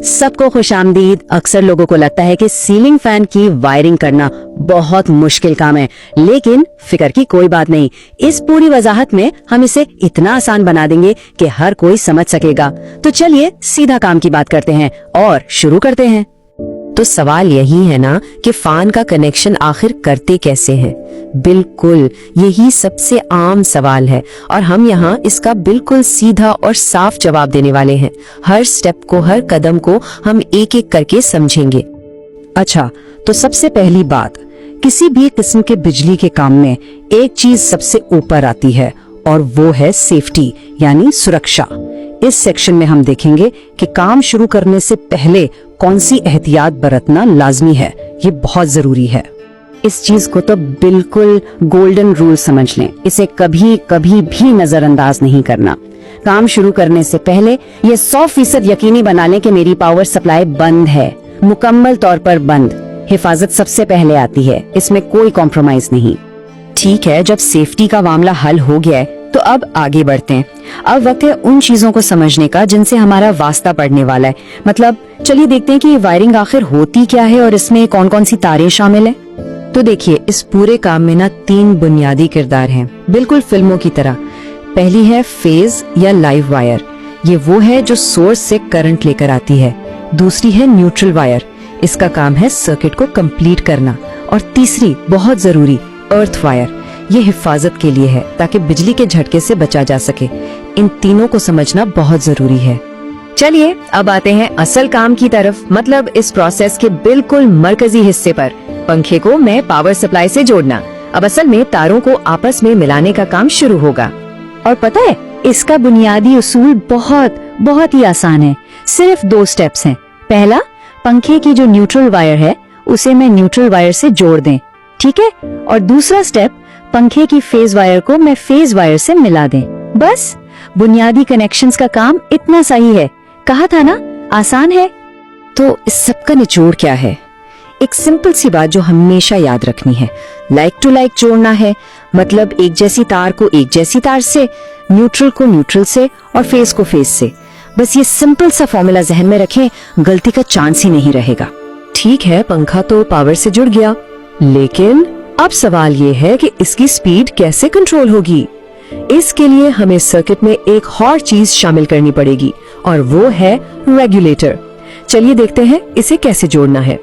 सबको खुशामदीद। अक्सर लोगों को लगता है कि सीलिंग फैन की वायरिंग करना बहुत मुश्किल काम है, लेकिन फिक्र की कोई बात नहीं। इस पूरी वजाहत में हम इसे इतना आसान बना देंगे कि हर कोई समझ सकेगा। तो चलिए सीधा काम की बात करते हैं और शुरू करते हैं। तो सवाल यही है ना कि फैन का कनेक्शन आखिर करते कैसे हैं? बिल्कुल यही सबसे आम सवाल है और हम यहाँ इसका बिल्कुल सीधा और साफ जवाब देने वाले हैं। हर स्टेप को, हर कदम को हम एक एक करके समझेंगे। अच्छा, तो सबसे पहली बात, किसी भी किस्म के बिजली के काम में एक चीज सबसे ऊपर आती है और वो है सेफ्टी यानी सुरक्षा। इस सेक्शन में हम देखेंगे कि काम शुरू करने से पहले कौन सी एहतियात बरतना लाजमी है। ये बहुत जरूरी है। इस चीज को तो बिल्कुल गोल्डन रूल समझ लें। इसे कभी कभी भी नजरअंदाज नहीं करना। काम शुरू करने से पहले ये 100% यकीनी बना लें कि मेरी पावर सप्लाई बंद है, मुकम्मल तौर पर बंद। हिफाजत सबसे पहले आती है, इसमें कोई कॉम्प्रोमाइज नहीं। ठीक है, जब सेफ्टी का मामला हल हो गया है तो अब आगे बढ़ते हैं। अब वक्त है उन चीजों को समझने का जिनसे हमारा वास्ता पड़ने वाला है। मतलब चलिए देखते हैं कि ये वायरिंग आखिर होती क्या है और इसमें कौन कौन सी तारें शामिल हैं। तो देखिए, इस पूरे काम में ना 3 बुनियादी किरदार हैं, बिल्कुल फिल्मों की तरह। पहली है फेज या लाइव वायर, ये वो है जो सोर्स से करंट लेकर आती है। दूसरी है न्यूट्रल वायर, इसका काम है सर्किट को कंप्लीट करना। और तीसरी बहुत जरूरी अर्थ वायर, ये हिफाजत के लिए है ताकि बिजली के झटके से बचा जा सके। इन तीनों को समझना बहुत जरूरी है। चलिए अब आते हैं असल काम की तरफ, मतलब इस प्रोसेस के बिल्कुल मरकजी हिस्से पर, पंखे को मैं पावर सप्लाई से जोड़ना। अब असल में तारों को आपस में मिलाने का काम शुरू होगा। और पता है, इसका बुनियादी उसूल बहुत ही आसान है। सिर्फ 2 स्टेप्स हैं। पहला, पंखे की जो न्यूट्रल वायर है उसे मैं न्यूट्रल वायर से जोड़ दें, ठीक है। और दूसरा स्टेप, पंखे की फेज वायर को मैं फेज वायर से मिला दें। बस बुनियादी कनेक्शंस का काम इतना सही है। कहा था ना, आसान है। तो इस सब का निचोड़ क्या है? एक सिंपल सी बात जो हमेशा याद रखनी है, लाइक टू लाइक जोड़ना है। मतलब एक जैसी तार को एक जैसी तार से, न्यूट्रल को न्यूट्रल से और फेज को फेज से। बस ये सिंपल सा फॉर्मूला जहन में रखें, गलती का चांस ही नहीं रहेगा। ठीक है, पंखा तो पावर से जुड़ गया, लेकिन अब सवाल ये है कि इसकी स्पीड कैसे कंट्रोल होगी। इसके लिए हमें सर्किट में एक और चीज शामिल करनी पड़ेगी और वो है रेगुलेटर। चलिए देखते हैं इसे कैसे जोड़ना है।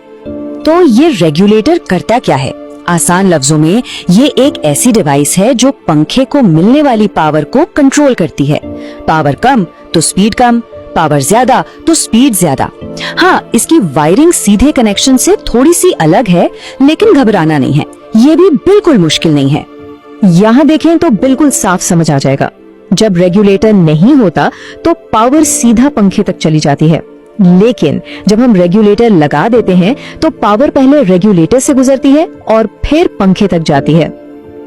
तो ये रेगुलेटर करता क्या है? आसान लफ्जों में ये एक ऐसी डिवाइस है जो पंखे को मिलने वाली पावर को कंट्रोल करती है। पावर कम तो स्पीड कम, पावर ज्यादा तो स्पीड ज्यादा। हाँ, इसकी वायरिंग सीधे कनेक्शन से थोड़ी सी अलग है, लेकिन घबराना नहीं है, ये भी बिल्कुल मुश्किल नहीं है। यहाँ देखें तो बिल्कुल साफ समझ आ जाएगा। जब रेगुलेटर नहीं होता तो पावर सीधा पंखे तक चली जाती है, लेकिन जब हम रेगुलेटर लगा देते हैं तो पावर पहले रेगुलेटर से गुजरती है और फिर पंखे तक जाती है।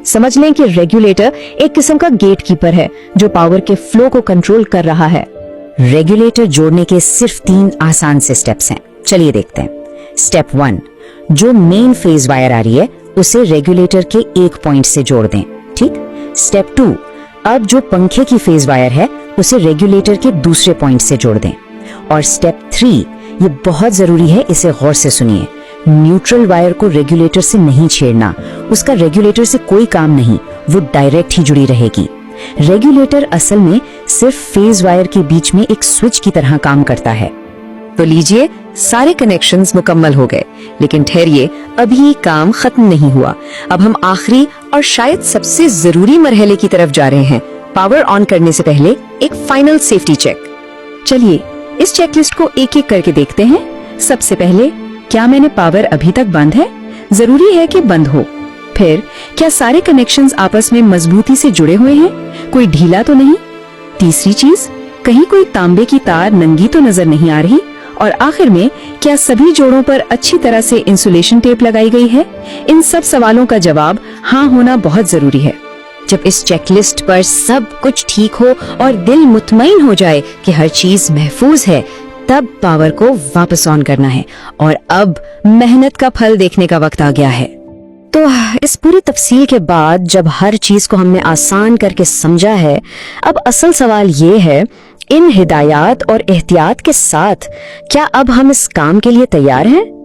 समझ लें कि रेगुलेटर एक किस्म का गेट कीपर है जो पावर के फ्लो को कंट्रोल कर रहा है। रेगुलेटर जोड़ने के सिर्फ 3 आसान से स्टेप्स हैं। चलिए देखते हैं। स्टेप 1, जो मेन फेज वायर आ रही है उसे रेगुलेटर के एक पॉइंट से जोड़ दें, ठीक। स्टेप 2, अब जो पंखे की फेज वायर है उसे रेगुलेटर के दूसरे पॉइंट से जोड़ दें। और स्टेप 3, ये बहुत जरूरी है, इसे गौर से सुनिए। न्यूट्रल वायर को रेगुलेटर से नहीं छेड़ना, उसका रेगुलेटर से कोई काम नहीं, वो डायरेक्ट ही जुड़ी रहेगी। रेगुलेटर असल में सिर्फ फेज वायर के बीच में एक स्विच की तरह काम करता है। तो लीजिए, सारे कनेक्शंस मुकम्मल हो गए, लेकिन ठहरिए, अभी काम खत्म नहीं हुआ। अब हम आखिरी और शायद सबसे जरूरी मरहले की तरफ जा रहे हैं। पावर ऑन करने से पहले एक फाइनल सेफ्टी चेक। चलिए इस चेकलिस्ट को एक एक करके देखते हैं। सबसे पहले, क्या मैंने पावर अभी तक बंद है? जरूरी है कि बंद हो। फिर, क्या सारे कनेक्शंस आपस में मजबूती से जुड़े हुए हैं? कोई ढीला तो नहीं? तीसरी चीज, कहीं कोई तांबे की तार नंगी तो नजर नहीं आ रही? और आखिर में, क्या सभी जोड़ों पर अच्छी तरह से इंसुलेशन टेप लगाई गई है? इन सब सवालों का जवाब हाँ होना बहुत जरूरी है। जब इस चेकलिस्ट पर सब कुछ ठीक हो और दिल मुतमईन हो जाए कि हर चीज महफूज है, तब पावर को वापस ऑन करना है। और अब मेहनत का फल देखने का वक्त आ गया है। तो इस पूरी तफसील के बाद जब हर चीज को हमने आसान करके समझा है, अब असल सवाल ये है, इन हिदायत और एहतियात के साथ क्या अब हम इस काम के लिए तैयार हैं?